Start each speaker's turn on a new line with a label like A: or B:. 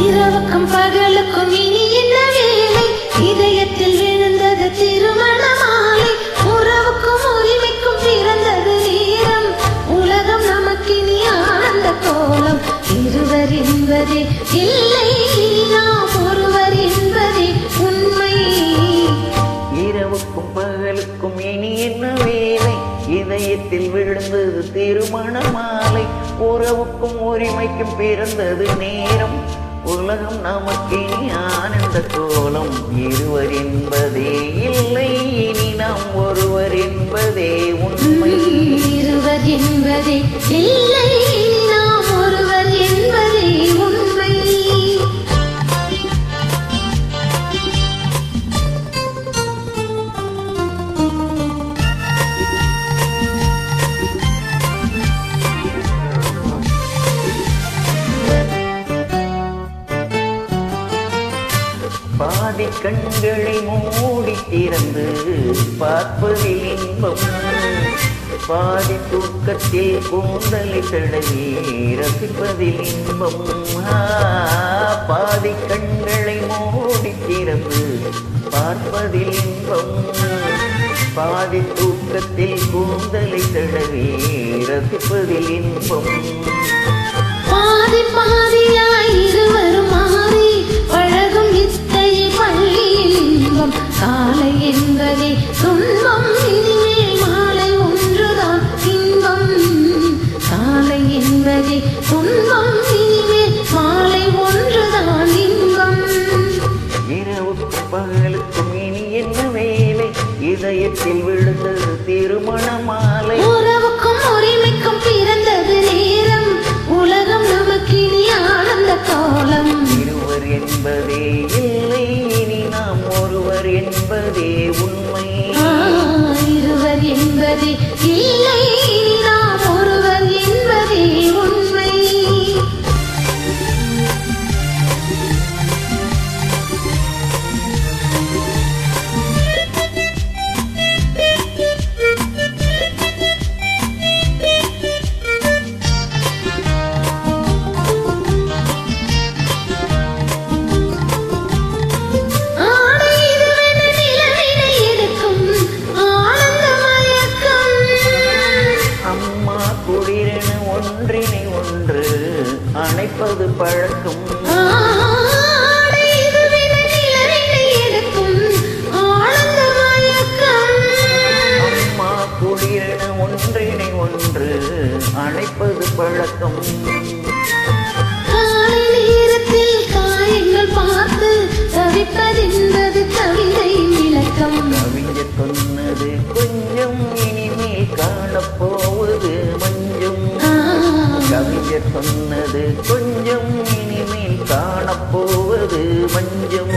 A: இரவுக்கும் பகலுக்கும் இனி என்ன வேலை? இதயத்தில் விழுந்தது திருமண மாலை. உறவுக்கும் உரிமைக்கும் பிறந்தது நேரம். உலகம் நமக்கினி ஆனந்த கோலம். இருவர் என்பதே இல்லை, நாம் ஒருவர் என்பதே உண்மை.
B: இரவுக்கும் பகலுக்கும் இனி என்ன வேலை? இதயத்தில் விழுந்தது திருமண மாலை. உறவுக்கும் உரிமைக்கும் பிறந்தது நேரம். உலகம் நமக்கினி ஆனந்த கோலம். இருவர் என்பதே இல்லை, இனி நாம் ஒருவர் என்பதே உண்மை.
A: இருவர் என்பதே இல்லை, நாம் ஒருவர் என்பதே உண்மை.
B: பாதி கண்களை மூடி திறந்து பார்ப்பதில் இன்பம். பாதி தூக்கத்தில் கூந்தலை தடவி ரசிப்பதில் இன்பம். பாதி கண்களை மூடி திறந்து பார்ப்பதில் இன்பம். பாதி தூக்கத்தில் கூந்தலை தடவி ரசிப்பதில் இன்பம்.
A: பாதி பாதியாய் இருவரும் மாறி பழகும் இத்தையை பள்ளியில் இன்பம். காலை என்பதே துன்பம், இனிமேல் மாலை ஒன்றுதான் இன்பம். காலை என்பதே துன்பம், இனிமேல் மாலை ஒன்றுதான் இன்பம்.
B: இரவுக்கும் பகலுக்கும் இனி என்ன வேலை? இதயத்தில் விழுந்தது திருமண மாலை.
A: உறவுக்கும் உரிமைக்கும் பிறந்தது நேரம். உலகம் நமக்கினி ஆனந்த கோலம்.
B: இருவர் என்பதே இல்லை, இனி நாம் ஒருவர் என்பதே உண்மை.
A: இருவர் என்பதே இல்லை, நாம் ஒருவர் என்பதே உண்மை.
B: ஒன்றினை ஒன்று அணைப்பது பழக்கம். அம்மா குளிரென ஒன்றினை ஒன்று அணைப்பது பழக்கம்.
A: காலை நேரத்தில் காயங்கள் பார்த்து தவிப்பதென்பது கவிதை விளக்கம்.
B: கவிஞர் சொன்னது கொஞ்சம், இனிமேல் காணப்போவது மஞ்சம். கவிஞர் சொன்னது கொஞ்சம், இனிமேல் காணப்போவது மஞ்சம்.